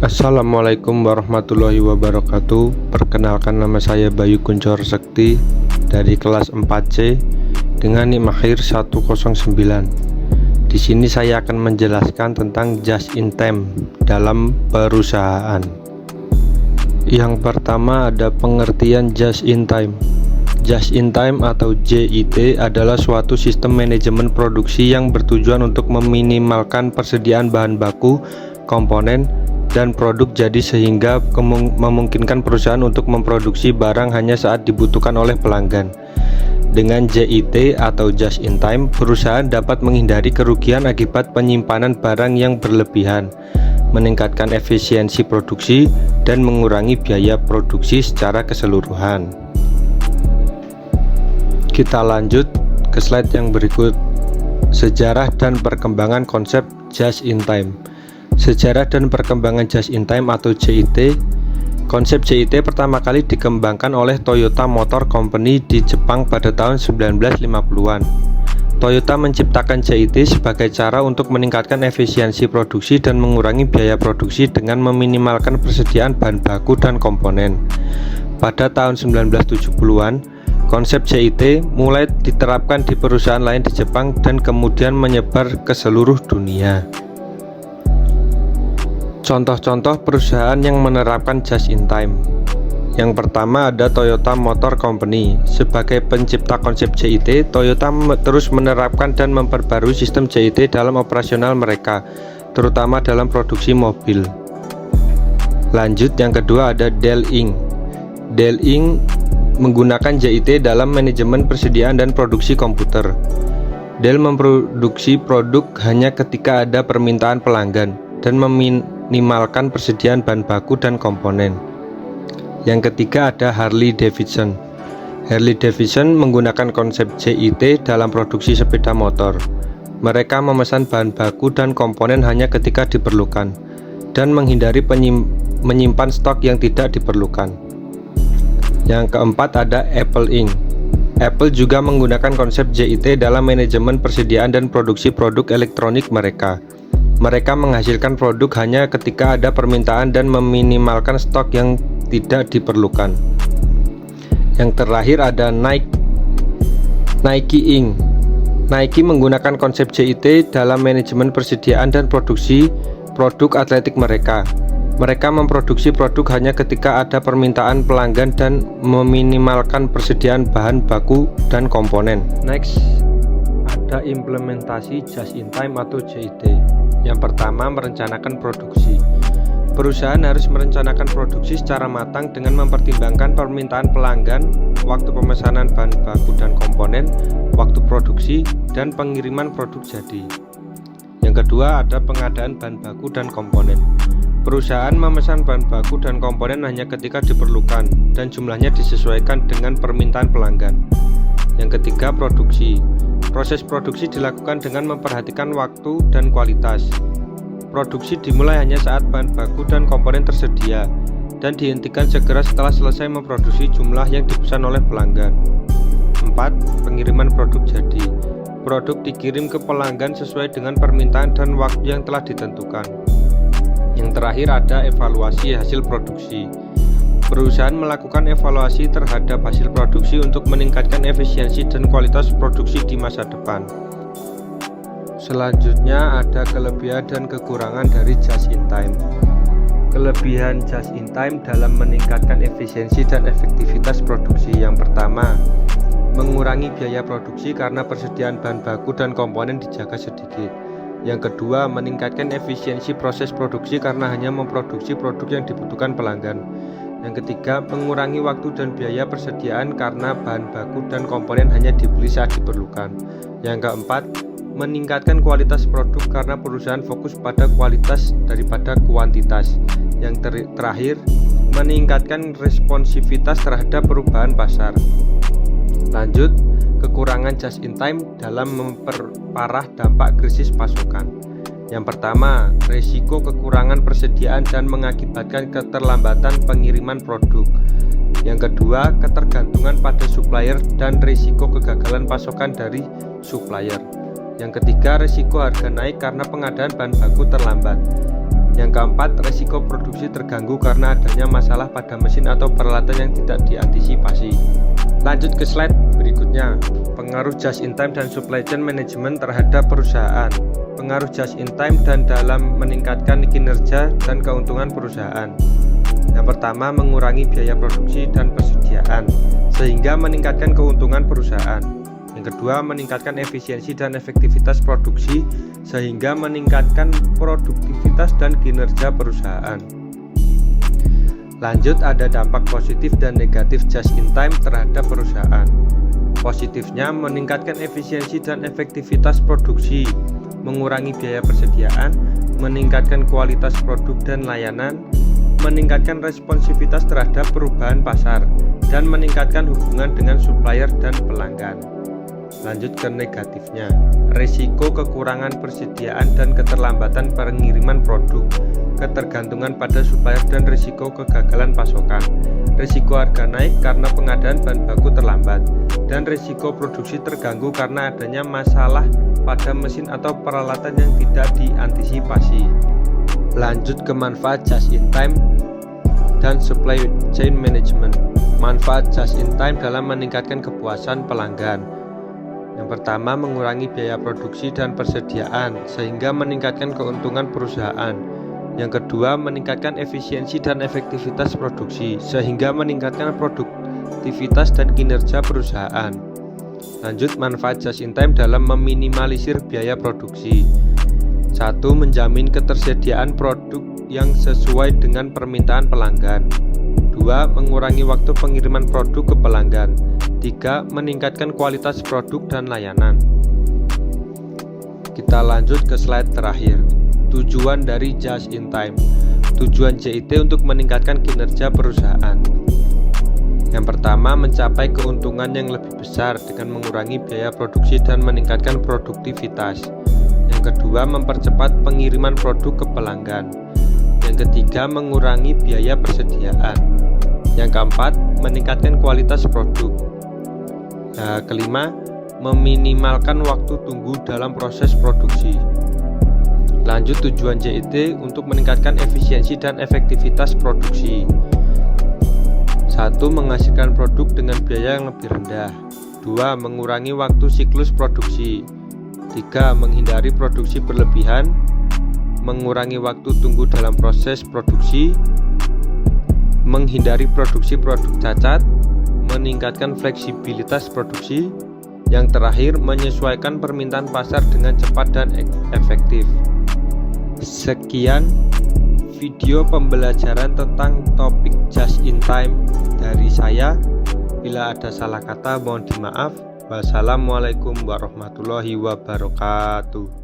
Assalamualaikum warahmatullahi wabarakatuh. Perkenalkan, nama saya Bayu Kuncor Sekti dari kelas 4C dengan NIM akhir 109. Di sini saya akan menjelaskan tentang just in time dalam perusahaan. Yang pertama ada pengertian just in time. Just in time atau JIT adalah suatu sistem manajemen produksi yang bertujuan untuk meminimalkan persediaan bahan baku, komponen, dan produk jadi sehingga memungkinkan perusahaan untuk memproduksi barang hanya saat dibutuhkan oleh pelanggan. Dengan JIT atau just in time, perusahaan dapat menghindari kerugian akibat penyimpanan barang yang berlebihan, meningkatkan efisiensi produksi, dan mengurangi biaya produksi secara keseluruhan. Kita lanjut ke slide yang berikut. Sejarah dan perkembangan konsep just in time. Sejarah dan perkembangan just in time atau JIT. Konsep JIT pertama kali dikembangkan oleh Toyota Motor Company di Jepang pada tahun 1950-an. Toyota menciptakan JIT sebagai cara untuk meningkatkan efisiensi produksi dan mengurangi biaya produksi dengan meminimalkan persediaan bahan baku dan komponen. Pada tahun 1970-an, konsep JIT mulai diterapkan di perusahaan lain di Jepang dan kemudian menyebar ke seluruh dunia. Contoh-contoh perusahaan yang menerapkan just in time. Yang pertama ada Toyota Motor Company. Sebagai pencipta konsep JIT, Toyota terus menerapkan dan memperbarui sistem JIT dalam operasional mereka, terutama dalam produksi mobil. Lanjut, yang kedua ada Dell Inc. Dell Inc. menggunakan JIT dalam manajemen persediaan dan produksi komputer. Dell memproduksi produk hanya ketika ada permintaan pelanggan dan meminimalkan persediaan bahan baku dan komponen. Yang ketiga ada Harley Davidson. Harley Davidson menggunakan konsep JIT dalam produksi sepeda motor. Mereka memesan bahan baku dan komponen hanya ketika diperlukan dan menghindari menyimpan stok yang tidak diperlukan. Yang keempat ada Apple Inc. Apple juga menggunakan konsep JIT dalam manajemen persediaan dan produksi produk elektronik mereka. Mereka menghasilkan produk hanya ketika ada permintaan dan meminimalkan stok yang tidak diperlukan. Yang terakhir ada Nike Inc. Nike menggunakan konsep JIT dalam manajemen persediaan dan produksi produk atletik mereka. Mereka memproduksi produk hanya ketika ada permintaan pelanggan dan meminimalkan persediaan bahan baku dan komponen. Next, ada implementasi just in time atau JIT. Yang pertama, merencanakan produksi. Perusahaan harus merencanakan produksi secara matang dengan mempertimbangkan permintaan pelanggan, waktu pemesanan bahan baku dan komponen, waktu produksi, dan pengiriman produk jadi. Yang kedua, ada pengadaan bahan baku dan komponen. Perusahaan memesan bahan baku dan komponen hanya ketika diperlukan dan jumlahnya disesuaikan dengan permintaan pelanggan. Yang ketiga, produksi. Proses produksi dilakukan dengan memperhatikan waktu dan kualitas. Produksi dimulai hanya saat bahan baku dan komponen tersedia dan dihentikan segera setelah selesai memproduksi jumlah yang dipesan oleh pelanggan. 4. Pengiriman produk jadi. Produk dikirim ke pelanggan sesuai dengan permintaan dan waktu yang telah ditentukan. Yang terakhir ada evaluasi hasil produksi. Perusahaan melakukan evaluasi terhadap hasil produksi untuk meningkatkan efisiensi dan kualitas produksi di masa depan. Selanjutnya ada kelebihan dan kekurangan dari just in time. Kelebihan just in time dalam meningkatkan efisiensi dan efektivitas produksi. Yang pertama, mengurangi biaya produksi karena persediaan bahan baku dan komponen dijaga sedikit. Yang kedua, meningkatkan efisiensi proses produksi karena hanya memproduksi produk yang dibutuhkan pelanggan. Yang ketiga, mengurangi waktu dan biaya persediaan karena bahan baku dan komponen hanya dibeli saat diperlukan. Yang keempat, meningkatkan kualitas produk karena perusahaan fokus pada kualitas daripada kuantitas. Yang terakhir, meningkatkan responsivitas terhadap perubahan pasar. Lanjut, kekurangan just in time dalam memperparah dampak krisis pasokan. Yang pertama, risiko kekurangan persediaan dan mengakibatkan keterlambatan pengiriman produk. Yang kedua, ketergantungan pada supplier dan risiko kegagalan pasokan dari supplier. Yang ketiga, risiko harga naik karena pengadaan bahan baku terlambat. Yang keempat, resiko produksi terganggu karena adanya masalah pada mesin atau peralatan yang tidak diantisipasi. Lanjut ke slide berikutnya. Pengaruh just in time dan supply chain management terhadap perusahaan. Pengaruh just in time dan dalam meningkatkan kinerja dan keuntungan perusahaan. Yang pertama, mengurangi biaya produksi dan persediaan sehingga meningkatkan keuntungan perusahaan. Yang kedua, meningkatkan efisiensi dan efektivitas produksi sehingga meningkatkan produktivitas dan kinerja perusahaan. Lanjut, ada dampak positif dan negatif just in time terhadap perusahaan. Positifnya, meningkatkan efisiensi dan efektivitas produksi, mengurangi biaya persediaan, meningkatkan kualitas produk dan layanan, meningkatkan responsivitas terhadap perubahan pasar, dan meningkatkan hubungan dengan supplier dan pelanggan. Lanjut ke negatifnya, risiko kekurangan persediaan dan keterlambatan pengiriman produk, ketergantungan pada supplier dan risiko kegagalan pasokan, risiko harga naik karena pengadaan bahan baku terlambat, dan risiko produksi terganggu karena adanya masalah pada mesin atau peralatan yang tidak diantisipasi. Lanjut ke manfaat just in time dan supply chain management. Manfaat just in time dalam meningkatkan kepuasan pelanggan. Yang pertama, mengurangi biaya produksi dan persediaan sehingga meningkatkan keuntungan perusahaan. Yang kedua, meningkatkan efisiensi dan efektivitas produksi sehingga meningkatkan produktivitas dan kinerja perusahaan. Lanjut, manfaat just in time dalam meminimalisir biaya produksi. 1. Menjamin ketersediaan produk yang sesuai dengan permintaan pelanggan. 2. Mengurangi waktu pengiriman produk ke pelanggan. 3. Meningkatkan kualitas produk dan layanan. Kita lanjut ke slide terakhir. Tujuan dari just in time. Tujuan JIT untuk meningkatkan kinerja perusahaan. Yang pertama, mencapai keuntungan yang lebih besar dengan mengurangi biaya produksi dan meningkatkan produktivitas. Yang kedua, mempercepat pengiriman produk ke pelanggan. Yang ketiga, mengurangi biaya persediaan. Yang keempat, meningkatkan kualitas produk. Kelima, meminimalkan waktu tunggu dalam proses produksi. Lanjut, tujuan JIT untuk meningkatkan efisiensi dan efektivitas produksi. 1. Menghasilkan produk dengan biaya yang lebih rendah. 2. Mengurangi waktu siklus produksi. 3. Menghindari produksi berlebihan, mengurangi waktu tunggu dalam proses produksi, menghindari produksi produk cacat, meningkatkan fleksibilitas produksi. Yang terakhir, menyesuaikan permintaan pasar dengan cepat dan efektif. Sekian video pembelajaran tentang topik just in time dari saya. Bila ada salah kata mohon dimaaf. Wassalamualaikum warahmatullahi wabarakatuh.